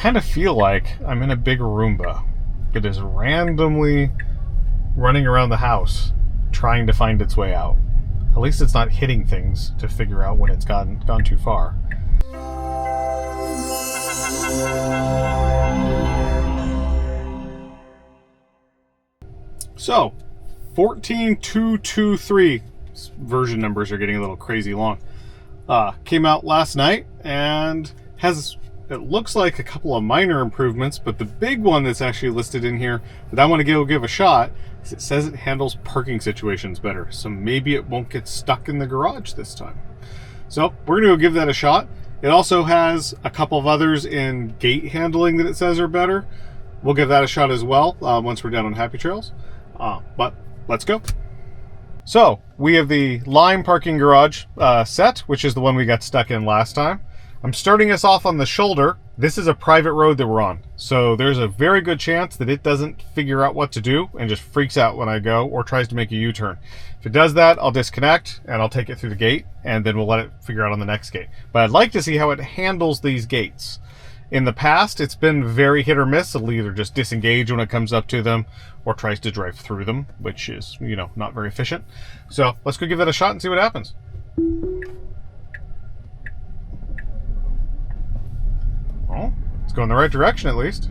kind of feel like I'm in a big Roomba that is randomly running around the house trying to find its way out. At least it's not hitting things to figure out when it's gone too far. So, 14223 version numbers are getting a little crazy long. Came out last night and has, it looks like, a couple of minor improvements, but the big one that's actually listed in here that I want to give a shot is it says it handles parking situations better. So maybe it won't get stuck in the garage this time. So we're going to go give that a shot. It also has a couple of others in gate handling that it says are better. We'll give that a shot as well once we're down on Happy Trails. But let's go. So we have the Lime parking garage set, which is the one we got stuck in last time. I'm starting us off on the shoulder. This is a private road that we're on, so there's a very good chance that it doesn't figure out what to do and just freaks out when I go or tries to make a U-turn. If it does that, I'll disconnect and I'll take it through the gate, and then we'll let it figure out on the next gate. But I'd like to see how it handles these gates. In the past, it's been very hit or miss. It'll either just disengage when it comes up to them or tries to drive through them, which is, you know, not very efficient. So let's go give that a shot and see what happens. Well, it's going the right direction at least.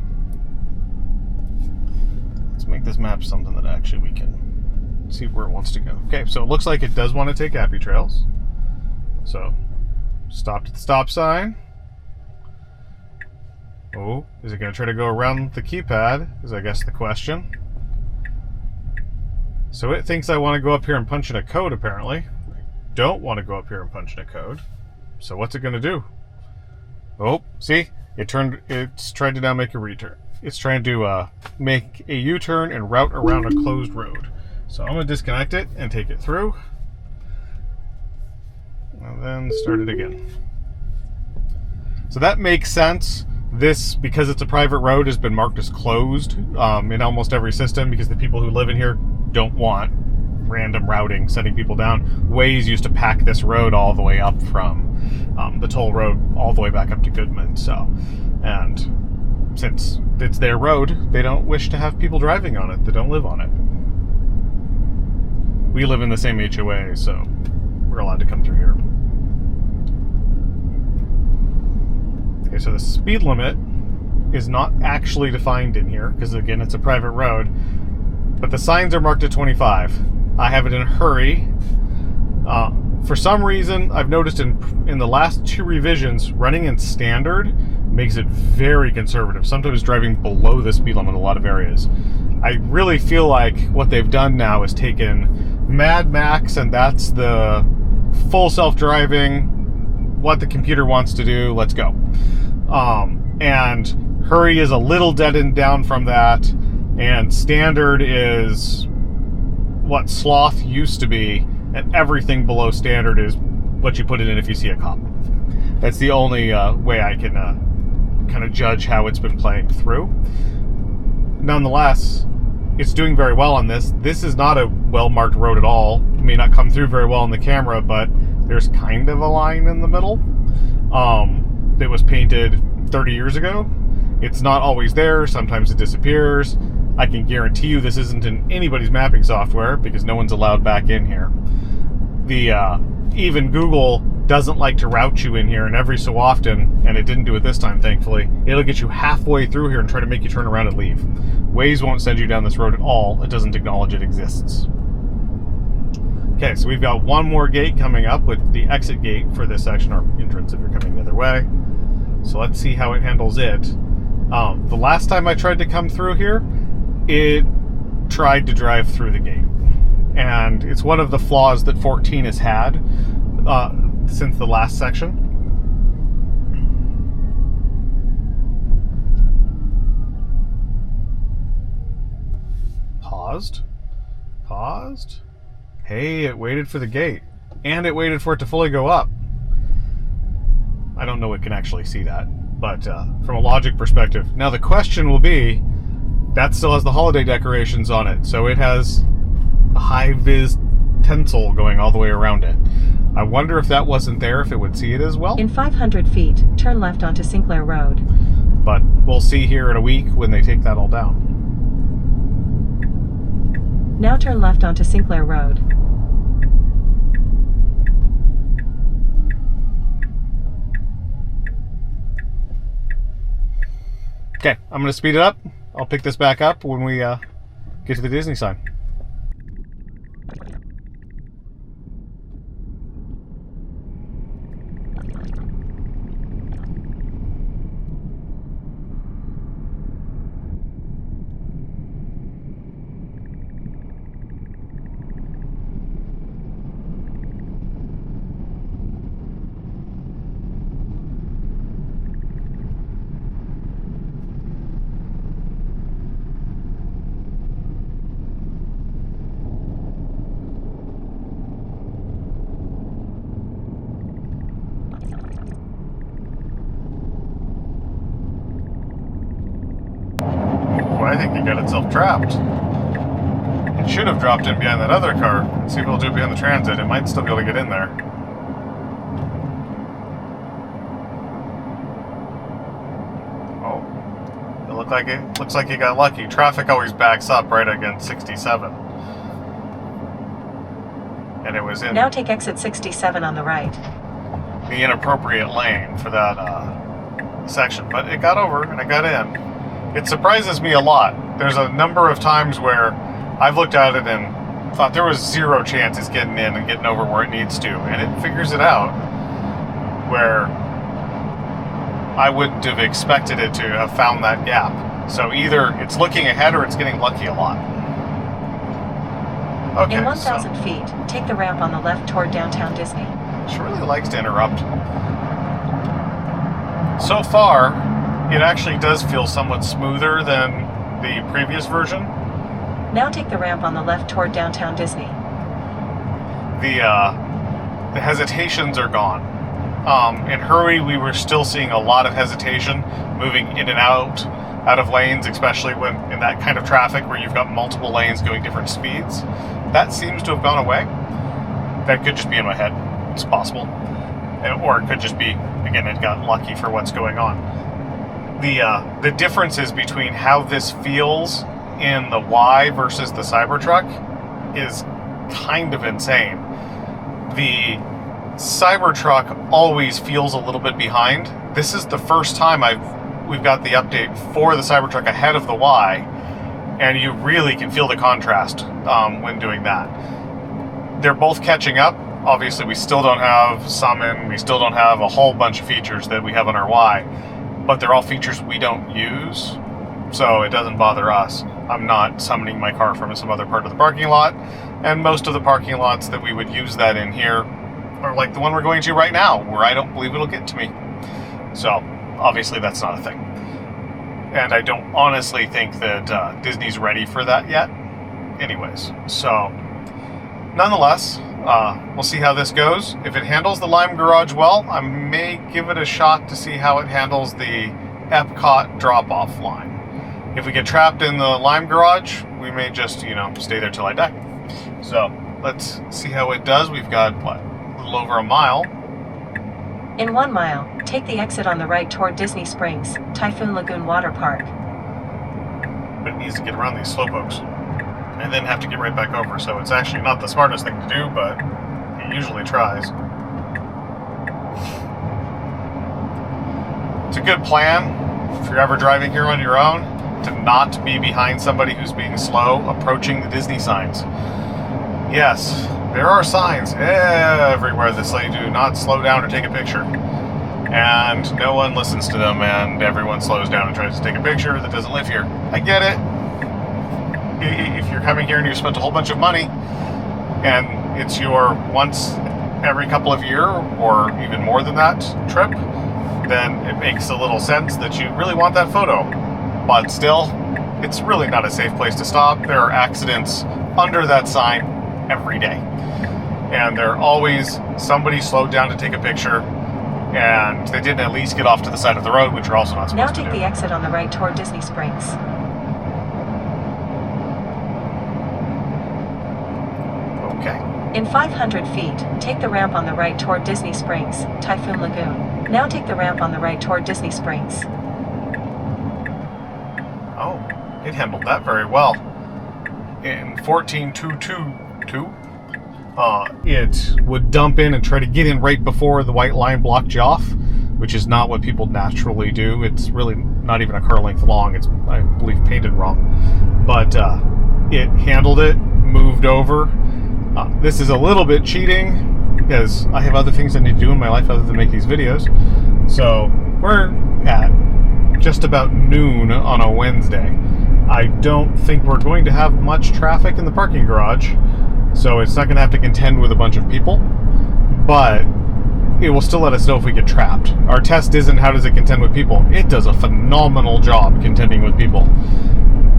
Let's make this map something that actually we can see where it wants to go. Okay, so it looks like it does want to take Happy Trails. So, stopped at the stop sign. Oh, is it going to try to go around the keypad, is I guess the question. So it thinks I want to go up here and punch in a code, apparently. I don't want to go up here and punch in a code. So what's it going to do? Oh, see? It's trying to now make a return. It's trying to make a U-turn and route around a closed road. So I'm going to disconnect it and take it through. And then start it again. So that makes sense. This, because it's a private road, has been marked as closed in almost every system because the people who live in here don't want random routing, setting people down. Waze used to pack this road all the way up from the toll road all the way back up to Goodman. So, and since it's their road, they don't wish to have people driving on it that don't live on it. We live in the same HOA, so we're allowed to come through here. Okay, so the speed limit is not actually defined in here because, again, it's a private road, but the signs are marked at 25. I have it in hurry. For some reason, I've noticed in the last two revisions, running in standard makes it very conservative, sometimes driving below the speed limit in a lot of areas. I really feel like what they've done now is taken Mad Max, and that's the full self-driving, what the computer wants to do, let's go. And hurry is a little deadened down from that, and standard is what sloth used to be, and everything below standard is what you put it in if you see a cop. That's the only way I can kind of judge how it's been playing through. Nonetheless, it's doing very well on this. This is not a well-marked road at all. It may not come through very well in the camera, but there's kind of a line in the middle that was painted 30 years ago. It's not always there. Sometimes it disappears. I can guarantee you this isn't in anybody's mapping software because no one's allowed back in here. Even Google doesn't like to route you in here, and every so often, and it didn't do it this time, thankfully, it'll get you halfway through here and try to make you turn around and leave. Waze won't send you down this road at all. It doesn't acknowledge it exists. Okay, so we've got one more gate coming up with the exit gate for this section, or entrance if you're coming the other way. So let's see how it handles it. The last time I tried to come through here, it tried to drive through the gate. And it's one of the flaws that 14 has had since the last section. Paused. Hey, it waited for the gate. And it waited for it to fully go up. I don't know it can actually see that, but from a logic perspective. Now the question will be, that still has the holiday decorations on it, so it has a high-vis tinsel going all the way around it. I wonder if that wasn't there, if it would see it as well. In 500 feet, turn left onto Sinclair Road. But we'll see here in a week when they take that all down. Now turn left onto Sinclair Road. Okay, I'm going to speed it up. I'll pick this back up when we get to the Disney sign. I think it got itself trapped. It should have dropped in behind that other car. Let's see if it'll do it behind the Transit. It might still be able to get in there. Oh, it looks like it got lucky. Traffic always backs up right against 67, and it was in. Now take exit 67 on the right. The inappropriate lane for that section, but it got over and it got in. It surprises me a lot. There's a number of times where I've looked at it and thought there was zero chance it's getting in and getting over where it needs to, and it figures it out where I wouldn't have expected it to have found that gap. So either it's looking ahead or it's getting lucky a lot. Okay, in 1,000 feet, take the ramp on the left toward downtown Disney. She really likes to interrupt. So far, it actually does feel somewhat smoother than the previous version. Now take the ramp on the left toward downtown Disney. The hesitations are gone. In Hurry, we were still seeing a lot of hesitation, moving in and out of lanes, especially when in that kind of traffic where you've got multiple lanes going different speeds. That seems to have gone away. That could just be in my head. It's possible. Or it could just be, again, it got lucky for what's going on. The differences between how this feels in the Y versus the Cybertruck is kind of insane. The Cybertruck always feels a little bit behind. This is the first time we've got the update for the Cybertruck ahead of the Y, and you really can feel the contrast when doing that. They're both catching up. Obviously, we still don't have Summon. We still don't have a whole bunch of features that we have on our Y. But they're all features we don't use, so it doesn't bother us. I'm not summoning my car from some other part of the parking lot, and most of the parking lots that we would use that in here are like the one we're going to right now, where I don't believe it'll get to me. So, obviously that's not a thing. And I don't honestly think that Disney's ready for that yet. Anyways, so, nonetheless, we'll see how this goes. If it handles the Lime Garage well, I may give it a shot to see how it handles the EPCOT drop-off line. If we get trapped in the Lime Garage, we may just, stay there till I die. So, let's see how it does. We've got, what, a little over a mile. In 1 mile, take the exit on the right toward Disney Springs, Typhoon Lagoon Water Park. But it needs to get around these slowpokes and then have to get right back over. So it's actually not the smartest thing to do, but it usually tries. It's a good plan if you're ever driving here on your own to not be behind somebody who's being slow approaching the Disney signs. Yes, there are signs everywhere that say do not slow down or take a picture. And no one listens to them, and everyone slows down and tries to take a picture that doesn't live here. I get it. If you're coming here and you spent a whole bunch of money, and it's your once every couple of year, or even more than that, trip, then it makes a little sense that you really want that photo. But still, it's really not a safe place to stop. There are accidents under that sign every day. And there are always somebody slowed down to take a picture, and they didn't at least get off to the side of the road, which you're also not supposed to do. Now take the exit on the right toward Disney Springs. Okay. In 500 feet, take the ramp on the right toward Disney Springs, Typhoon Lagoon. Now take the ramp on the right toward Disney Springs. it handled that very well. In 14.222, it would dump in and try to get in right before the white line blocked you off, which is not what people naturally do. It's really not even a car length long. It's, I believe, painted wrong. But it handled it, moved over. This is a little bit cheating because I have other things I need to do in my life other than make these videos. So we're at just about noon on a Wednesday. I don't think we're going to have much traffic in the parking garage, so it's not going to have to contend with a bunch of people, but it will still let us know if we get trapped. Our test isn't how does it contend with people. It does a phenomenal job contending with people.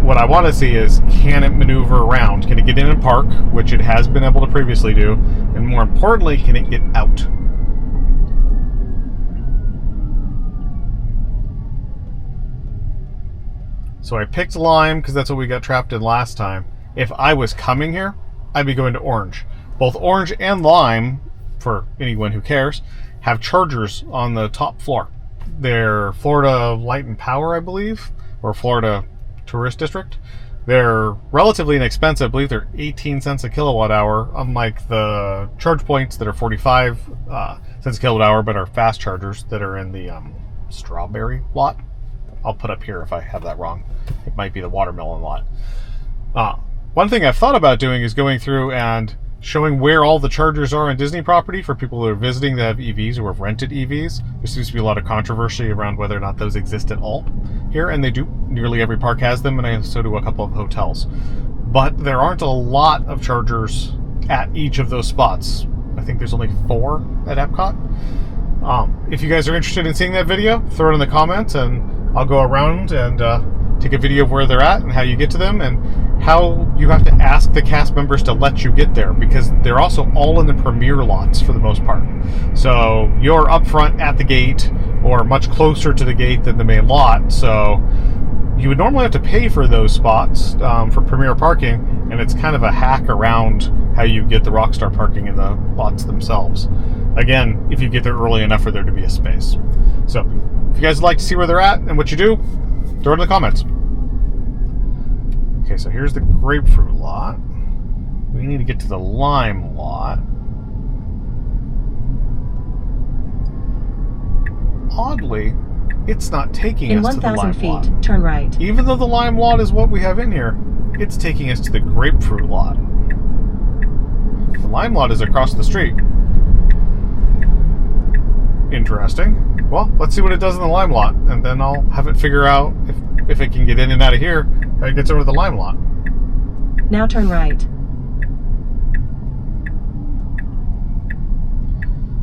What I want to see is, can it maneuver around? Can it get in and park, which it has been able to previously do, and more importantly, can it get out? So I picked lime because that's what we got trapped in last time. If I was coming here, I'd be going to orange. Both orange and lime, for anyone who cares, have chargers on the top floor. They're Florida Light and Power, I believe, or Florida Tourist District. They're relatively inexpensive. I believe they're 18 cents a kilowatt hour, unlike the charge points that are 45 cents a kilowatt hour, but are fast chargers that are in the strawberry lot. I'll put up here if I have that wrong. It might be the watermelon lot. One thing I've thought about doing is going through and showing where all the chargers are on Disney property for people who are visiting that have EVs or have rented EVs. There seems to be a lot of controversy around whether or not those exist at all here, and they do. Nearly every park has them, and so do a couple of hotels. But there aren't a lot of chargers at each of those spots. I think there's only 4 at EPCOT. If you guys are interested in seeing that video, throw it in the comments, and I'll go around and take a video of where they're at and how you get to them and how you have to ask the cast members to let you get there, because they're also all in the premier lots for the most part. So you're up front at the gate or much closer to the gate than the main lot. So you would normally have to pay for those spots for premier parking, and it's kind of a hack around how you get the Rockstar parking in the lots themselves. Again, if you get there early enough for there to be a space. So if you guys would like to see where they're at and what you do, throw it in the comments. Okay, so here's the grapefruit lot. We need to get to the lime lot. Oddly, it's not taking us to the lime lot. In 1,000 feet, turn right. Even though the lime lot is what we have in here, it's taking us to the grapefruit lot. The lime lot is across the street. Interesting. Well, let's see what it does in the lime lot, and then I'll have it figure out if it can get in and out of here, how it gets over to the lime lot. Now turn right.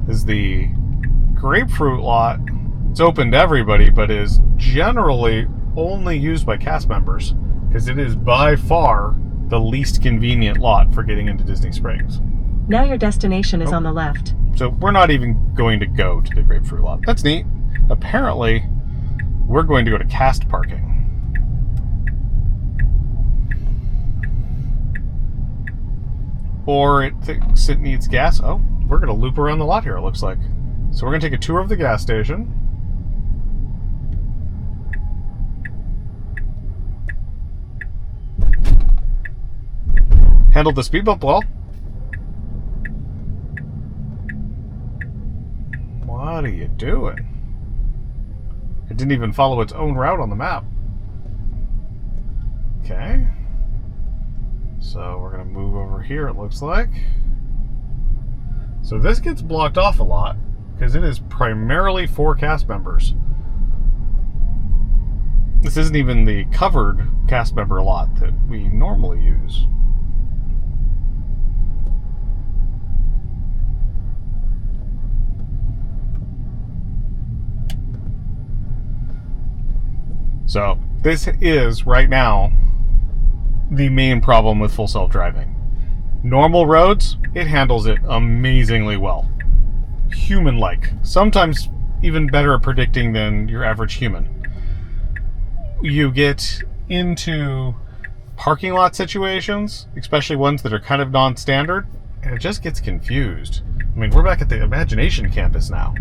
Is the grapefruit lot, it's open to everybody, but is generally only used by cast members, because it is by far the least convenient lot for getting into Disney Springs. Now your destination is on the left. So we're not even going to go to the grapefruit lot. That's neat. Apparently, we're going to go to cast parking. Or it thinks it needs gas. Oh, we're going to loop around the lot here, it looks like. So we're going to take a tour of the gas station. Handled the speed bump well. What are you doing? It didn't even follow its own route on the map. Okay. So we're going to move over here, it looks like. So this gets blocked off a lot because it is primarily for cast members. This isn't even the covered cast member lot that we normally use. So this is, right now, the main problem with full self-driving. Normal roads, it handles it amazingly well. Human-like. Sometimes even better at predicting than your average human. You get into parking lot situations, especially ones that are kind of non-standard, and it just gets confused. I mean, we're back at the Imagination campus now.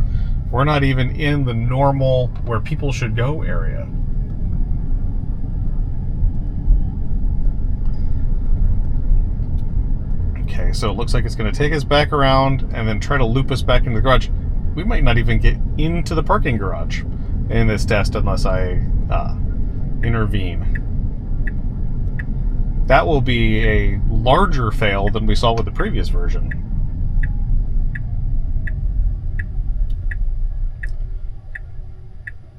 We're not even in the normal where people should go area. Okay, so it looks like it's going to take us back around and then try to loop us back into the garage. We might not even get into the parking garage in this test unless I intervene. That will be a larger fail than we saw with the previous version.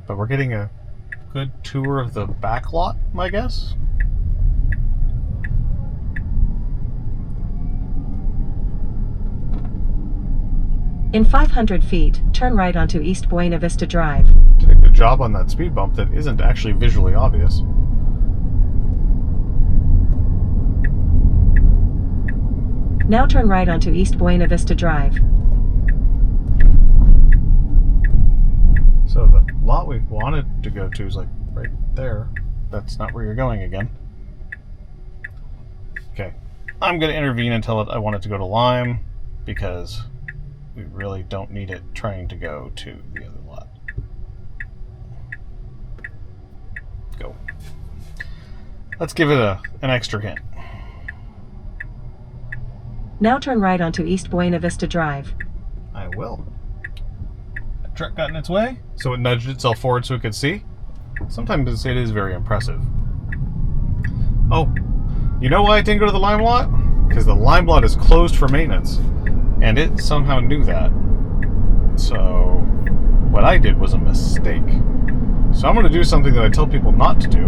But we're getting a good tour of the back lot, I guess. In 500 feet, turn right onto East Buena Vista Drive. Did a good job on that speed bump that isn't actually visually obvious. Now turn right onto East Buena Vista Drive. So the lot we wanted to go to is like right there. That's not where you're going again. Okay, I'm going to intervene and tell it I want it to go to Lime because we really don't need it trying to go to the other lot. Go. Let's give it an extra hint. Now turn right onto East Buena Vista Drive. I will. The truck got in its way, so it nudged itself forward so it could see. Sometimes it is very impressive. Oh, you know why it didn't go to the Lime lot? Because the Lime lot is closed for maintenance. And it somehow knew that. So what I did was a mistake. So I'm going to do something that I tell people not to do.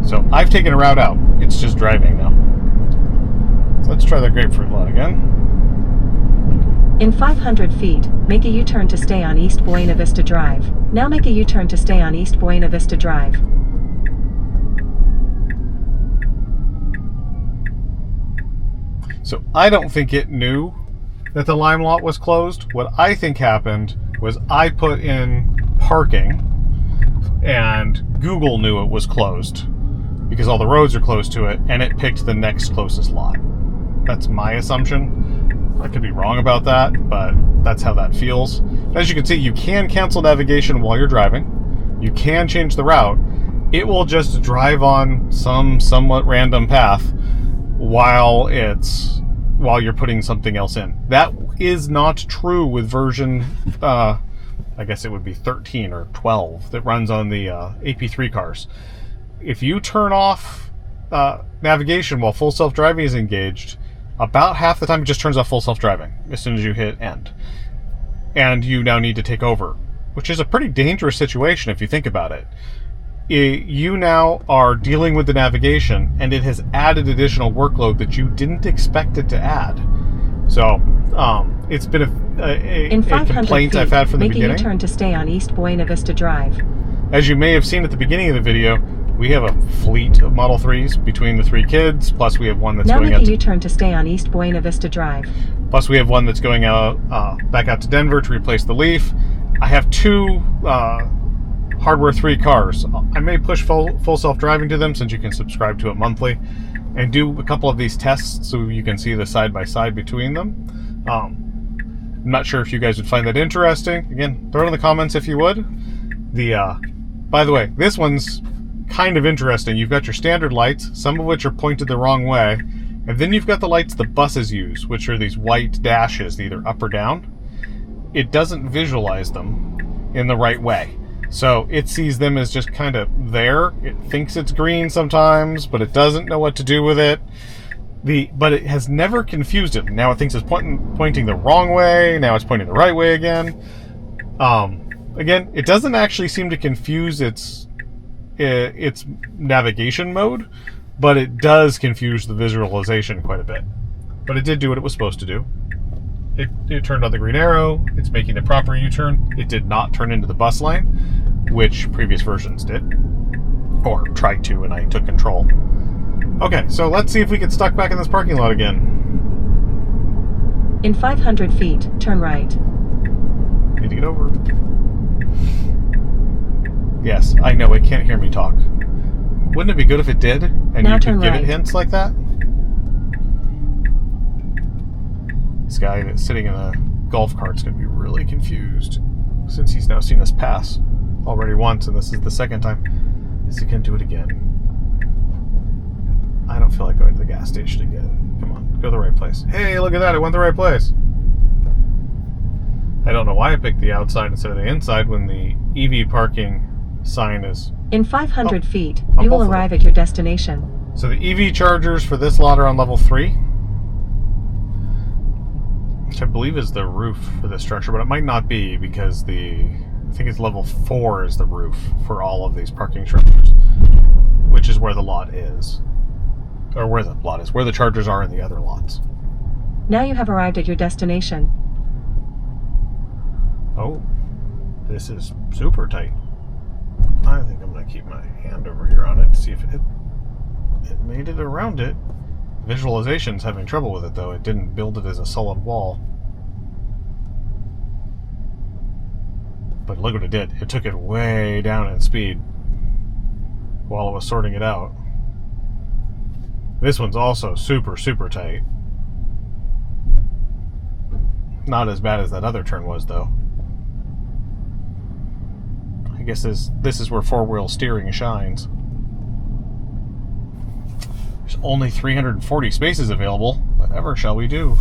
So I've taken a route out. It's just driving now. So let's try the Grapefruit lot again. In 500 feet, make a U-turn to stay on East Buena Vista Drive. Now make a U-turn to stay on East Buena Vista Drive. So I don't think it knew that the Lime lot was closed. What I think happened was I put in parking and Google knew it was closed because all the roads are close to it, and it picked the next closest lot. That's my assumption. I could be wrong about that, but that's how that feels. As you can see, you can cancel navigation while you're driving. You can change the route. It will just drive on some somewhat random path while you're putting something else in. That is not true with version, I guess it would be 13 or 12 that runs on the AP3 cars. If you turn off navigation while full self-driving is engaged, about half the time it just turns off full self-driving as soon as you hit end. And you now need to take over, which is a pretty dangerous situation if you think about it. You now are dealing with the navigation, and it has added additional workload that you didn't expect it to add. So it's been a complaint I've had from the beginning. Make a U-turn to stay on East Buena Vista Drive. As you may have seen at the beginning of the video, we have a fleet of Model 3s between the three kids, plus we have one that's going out. Now make a U-turn to stay on East Buena Vista Drive. Plus we have one that's going out back out to Denver to replace the Leaf. I have two Hardware 3 cars. I may push full self-driving to them since you can subscribe to it monthly, and do a couple of these tests so you can see the side-by-side between them. I'm not sure if you guys would find that interesting. Again, throw it in the comments if you would. By the way, this one's kind of interesting. You've got your standard lights, some of which are pointed the wrong way, and then you've got the lights the buses use, which are these white dashes, either up or down. It doesn't visualize them in the right way. So it sees them as just kind of there. It thinks it's green sometimes, but it doesn't know what to do with it. But it has never confused it. Now it thinks it's pointing the wrong way. Now it's pointing the right way again. Again, it doesn't actually seem to confuse its navigation mode, but it does confuse the visualization quite a bit. But it did do what it was supposed to do. It turned on the green arrow. It's making the proper U-turn. It did not turn into the bus line, which previous versions did, or tried to, and I took control. Okay, so let's see if we get stuck back in this parking lot again. In 500 feet, turn right. Need to get over. Yes, I know, it can't hear me talk. Wouldn't it be good if it did, and now you could give right. it hints like that? This guy that's sitting in a golf cart's going to be really confused, since he's now seen us pass already once, and this is the second time. Is he going to do it again? I don't feel like going to the gas station again. Come on, go to the right place. Hey, look at that, I went the right place. I don't know why I picked the outside instead of the inside when the EV parking sign is... In 500 feet, on you will both of arrive them. at your destination. So the EV chargers for this lot are on level 3, which I believe is the roof for this structure, but it might not be because I think it's level 4 is the roof for all of these parking structures, which is where the lot is. Or where the lot is, where the chargers are in the other lots. Now you have arrived at your destination. Oh, this is super tight. I think I'm going to keep my hand over here on it to see if it made it around it. Visualization's having trouble with it, though. It didn't build it as a solid wall. But look what it did. It took it way down in speed while it was sorting it out. This one's also super, super tight. Not as bad as that other turn was, though. I guess this is where four-wheel steering shines. There's only 340 spaces available. Whatever shall we do?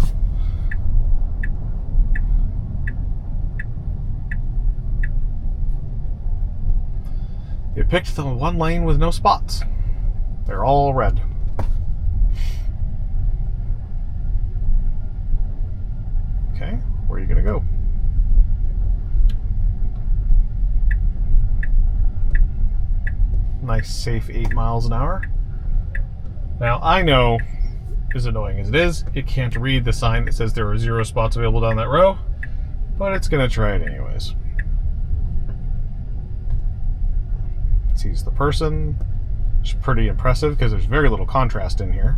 You picked the one lane with no spots. They're all red. Okay, where are you going to go? Nice, safe 8 miles an hour. Now, I know, as annoying as it is, it can't read the sign that says there are 0 spots available down that row, but it's going to try it anyways. It sees the person, which is pretty impressive because there's very little contrast in here.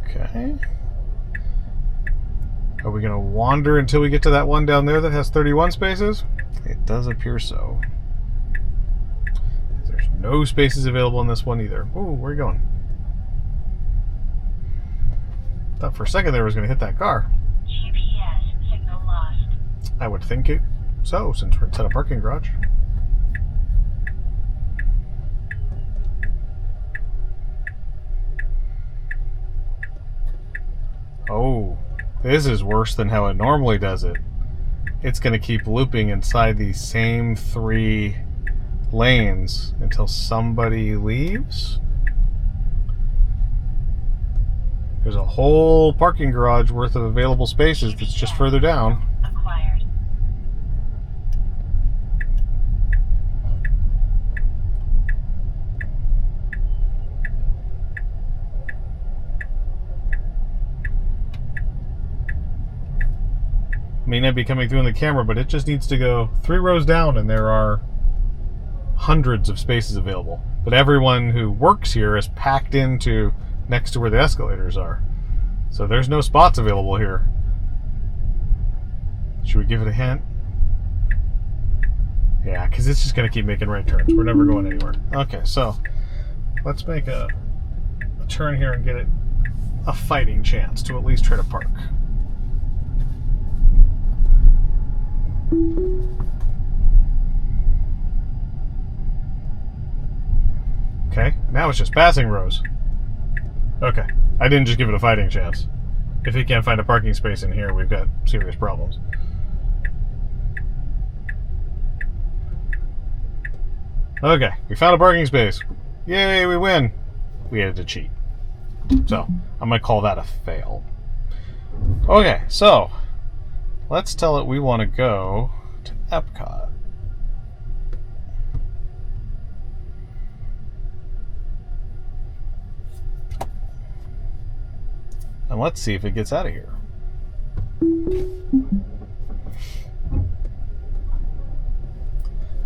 Okay. Are we going to wander until we get to that one down there that has 31 spaces? It does appear so. There's no spaces available in this one either. Ooh, where are you going? Thought for a second there was going to hit that car. GPS signal lost. I would think it so, since we're inside a parking garage. Oh, this is worse than how it normally does it. It's going to keep looping inside these same 3 lanes until somebody leaves. There's a whole parking garage worth of available spaces that's just further down. Acquired. May not be coming through in the camera, but it just needs to go 3 rows down and there are hundreds of spaces available. But everyone who works here is packed into next to where the escalators are. So there's no spots available here. Should we give it a hint? Yeah, because it's just going to keep making right turns. We're never going anywhere. Okay, so let's make a turn here and get it a fighting chance to at least try to park. Okay, now it's just passing rows. Okay, I didn't just give it a fighting chance. If he can't find a parking space in here, we've got serious problems. Okay, we found a parking space. Yay, we win. We had to cheat. So, I'm going to call that a fail. Okay, so let's tell it we want to go to EPCOT. And let's see if it gets out of here.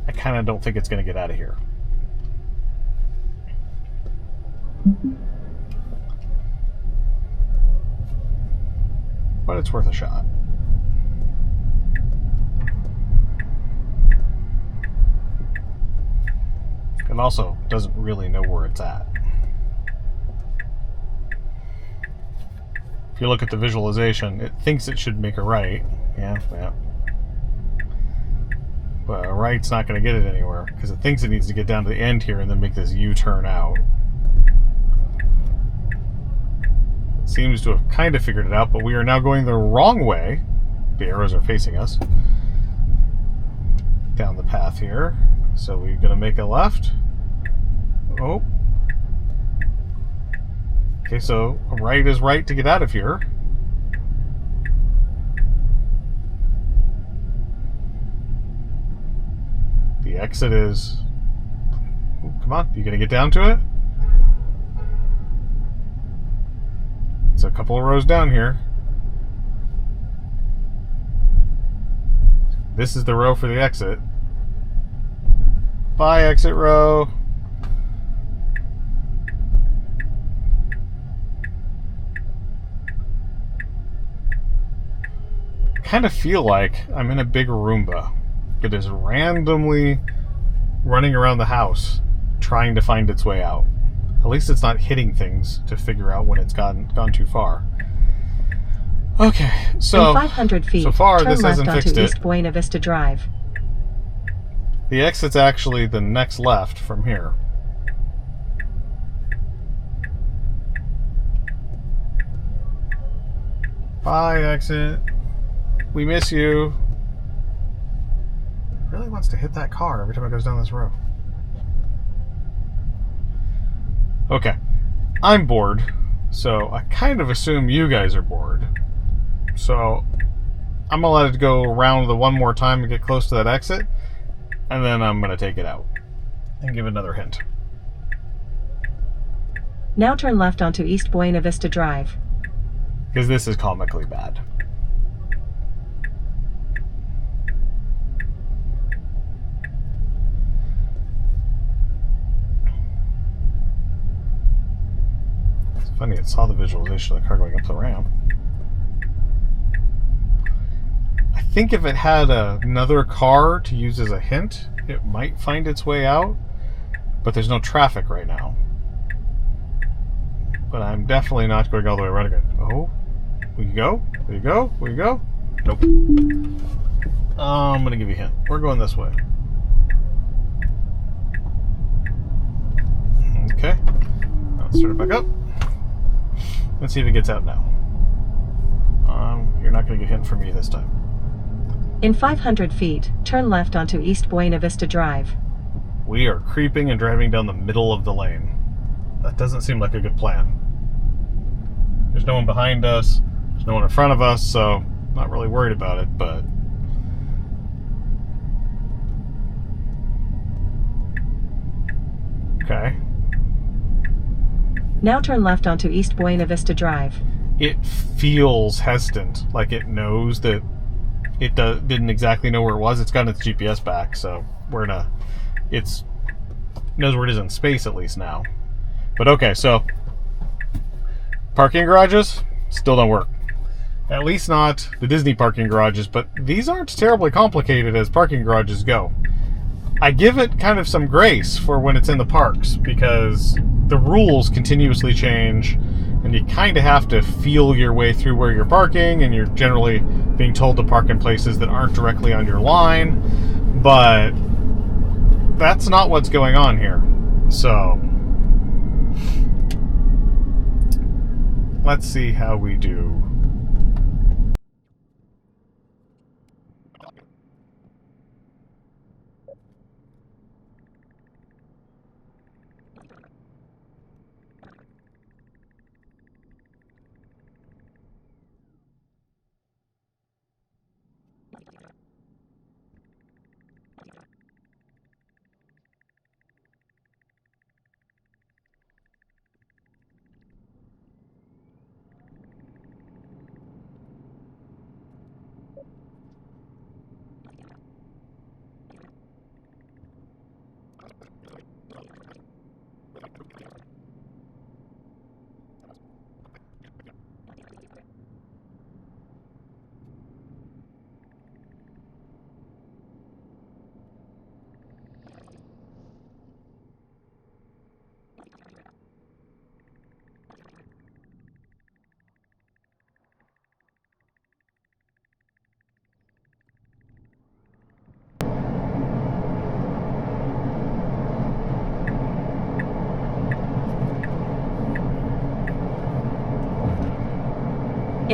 I kind of don't think it's going to get out of here. But it's worth a shot. It also doesn't really know where it's at. If you look at the visualization, it thinks it should make a right. Yeah. But a right's not going to get it anywhere because it thinks it needs to get down to the end here and then make this U-turn out. It seems to have kind of figured it out, but we are now going the wrong way. The arrows are facing us down the path here. So we're going to make a left. Oh. Okay, so a right is right to get out of here. The exit is... Ooh, come on, you gonna get down to it? It's a couple of rows down here. This is the row for the exit. Bye, exit row. I kind of feel like I'm in a big Roomba that is randomly running around the house trying to find its way out. At least it's not hitting things to figure out when it's gone too far. Okay, so in 500 feet, so far turn this left hasn't onto fixed East it. Buena Vista Drive. The exit's actually the next left from here. Bye, exit. We miss you. Really wants to hit that car every time it goes down this road. Okay. I'm bored, so I kind of assume you guys are bored. So I'm gonna let it go around the one more time and get close to that exit, and then I'm gonna take it out and give another hint. Now turn left onto East Buena Vista Drive. Because this is comically bad. It's funny, it saw the visualization of the car going up the ramp. I think if it had another car to use as a hint, it might find its way out, but there's no traffic right now. But I'm definitely not going all the way around again. Oh, will you go? Will you go? Will you go? Nope. I'm going to give you a hint. We're going this way. Okay. Let's start it back up. Let's see if it gets out now. You're not going to get a hint from me this time. In 500 feet, turn left onto East Buena Vista Drive. We are creeping and driving down the middle of the lane. That doesn't seem like a good plan. There's no one behind us. There's no one in front of us, so not really worried about it, but... Okay. Now turn left onto East Buena Vista Drive. It feels hesitant, like it knows that it didn't exactly know where it was. It's gotten its GPS back, so we're in a... It knows where it is in space at least now. But okay, so parking garages still don't work. At least not the Disney parking garages, but these aren't terribly complicated as parking garages go. I give it kind of some grace for when it's in the parks because the rules continuously change and you kind of have to feel your way through where you're parking, and you're generally being told to park in places that aren't directly on your line, but that's not what's going on here. So let's see how we do.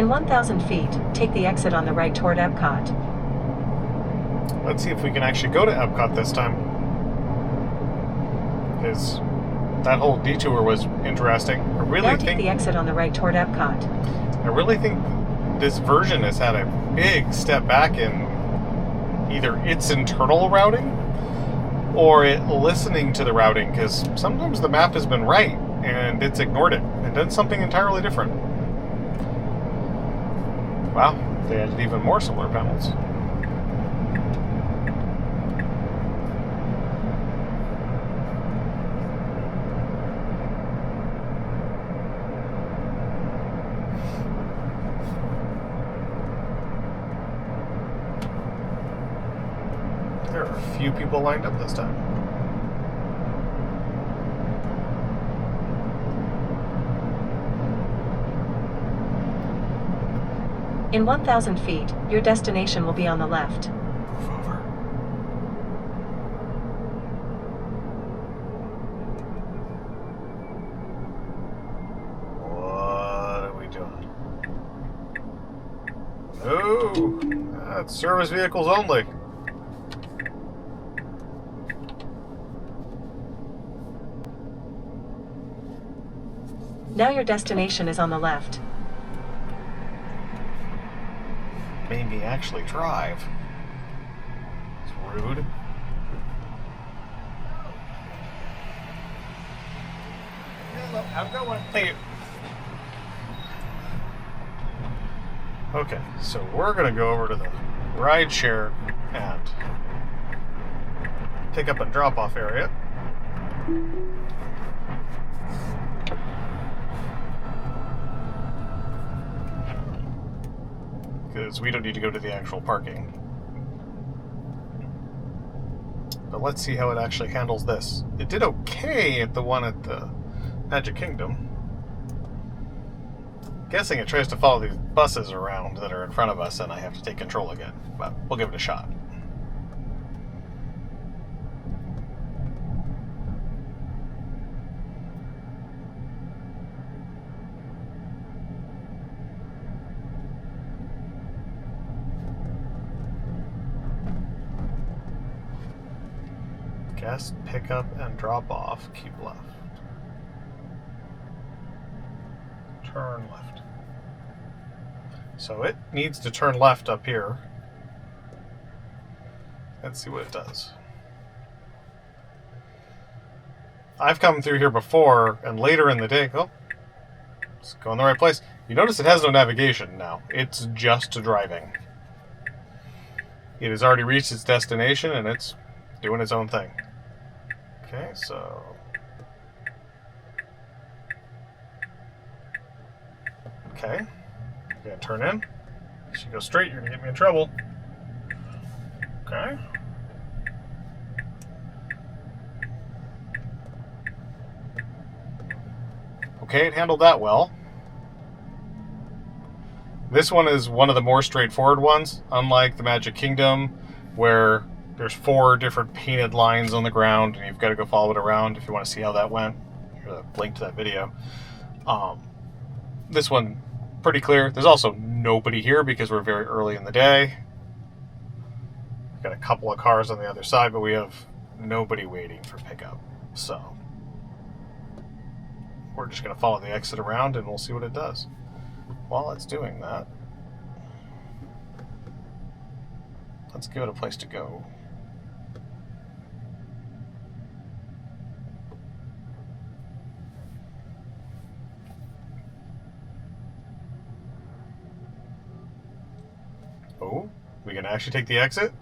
In 1,000 feet, take the exit on the right toward EPCOT. Let's see if we can actually go to EPCOT this time. Because that whole detour was interesting. Now take the exit on the right toward EPCOT. I really think this version has had a big step back in either its internal routing or it listening to the routing, because sometimes the map has been right and it's ignored it and done something entirely different. Wow, they added even more solar panels. There are a few people lined up this time. In 1,000 feet, your destination will be on the left. Move over. What are we doing? No, that's service vehicles only. Now your destination is on the left. Made me actually drive. It's rude. Have a good one. Thank you. Okay, so we're gonna go over to the rideshare and pick up and drop off area. Because we don't need to go to the actual parking. But let's see how it actually handles this. It did okay at the one at the Magic Kingdom. Guessing it tries to follow these buses around that are in front of us and I have to take control again. But we'll give it a shot. Guest pickup and drop off. Keep left. Turn left. So it needs to turn left up here. Let's see what it does. I've come through here before and later in the day. Oh, it's going the right place. You notice it has no navigation now. It's just driving. It has already reached its destination and it's doing its own thing. Okay, so okay, you're gonna turn in. If you go straight, you're gonna get me in trouble. Okay. Okay, it handled that well. This one is one of the more straightforward ones, unlike the Magic Kingdom, where there's 4 different painted lines on the ground, and you've got to go follow it around if you want to see how that went. Here's a link to that video. This one, pretty clear. There's also nobody here because we're very early in the day. We've got a couple of cars on the other side, but we have nobody waiting for pickup. So we're just going to follow the exit around, and we'll see what it does. While it's doing that, let's give it a place to go. Oh, we can actually take the exit.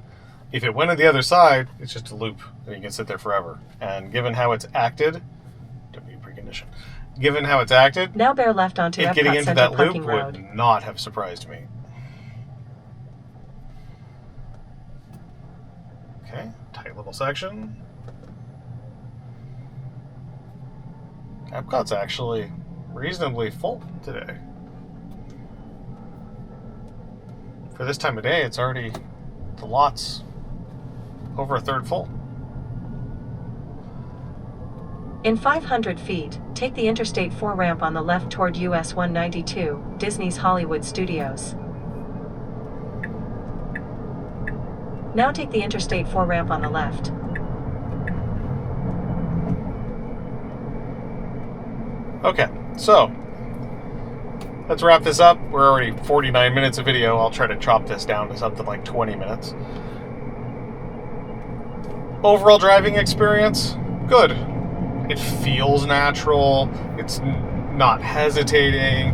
If it went on the other side, it's just a loop, and you can sit there forever. And given how it's acted, don't be preconditioned. Given how it's acted, now bear left onto it getting EPCOT into Center that loop Parking Road. would not have surprised me. Okay, tight little section. EPCOT's actually reasonably full today. For this time of day, it's already, the lot's over a third full. In 500 feet, take the Interstate 4 ramp on the left toward US 192, Disney's Hollywood Studios. Now take the Interstate 4 ramp on the left. Okay, so let's wrap this up. We're already 49 minutes of video. I'll try to chop this down to something like 20 minutes. Overall driving experience, good. It feels natural. It's not hesitating.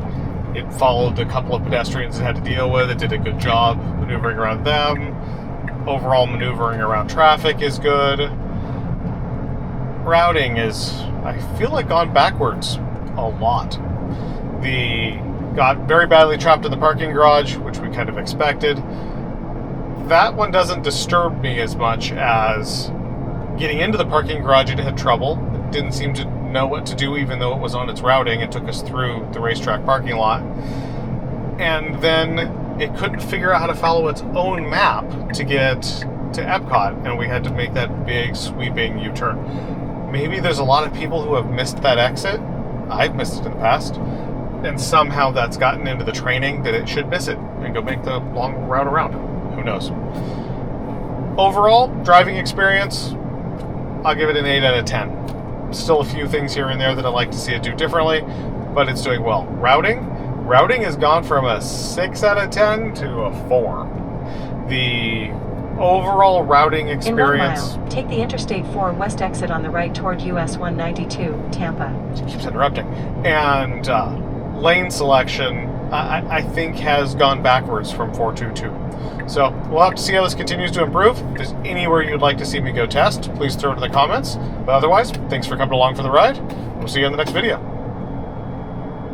It followed a couple of pedestrians it had to deal with. It did a good job maneuvering around them. Overall maneuvering around traffic is good. Routing is, I feel like, gone backwards a lot. Got very badly trapped in the parking garage, which we kind of expected. That one doesn't disturb me as much as getting into the parking garage. It had trouble. It didn't seem to know what to do, even though it was on its routing. It took us through the racetrack parking lot. And then it couldn't figure out how to follow its own map to get to EPCOT, and we had to make that big sweeping U-turn. Maybe there's a lot of people who have missed that exit. I've missed it in the past. And somehow that's gotten into the training that it should miss it and go make the long route around. Who knows? Overall, driving experience, I'll give it an 8 out of 10. Still a few things here and there that I'd like to see it do differently, but it's doing well. Routing has gone from a 6 out of 10 to a 4. The overall routing experience... In 1 mile, take the Interstate 4 west exit on the right toward US 192, Tampa. She keeps interrupting. And lane selection, I think, has gone backwards from 422. So we'll have to see how this continues to improve. If there's anywhere you'd like to see me go test, please throw it in the comments. But otherwise, thanks for coming along for the ride. We'll see you in the next video.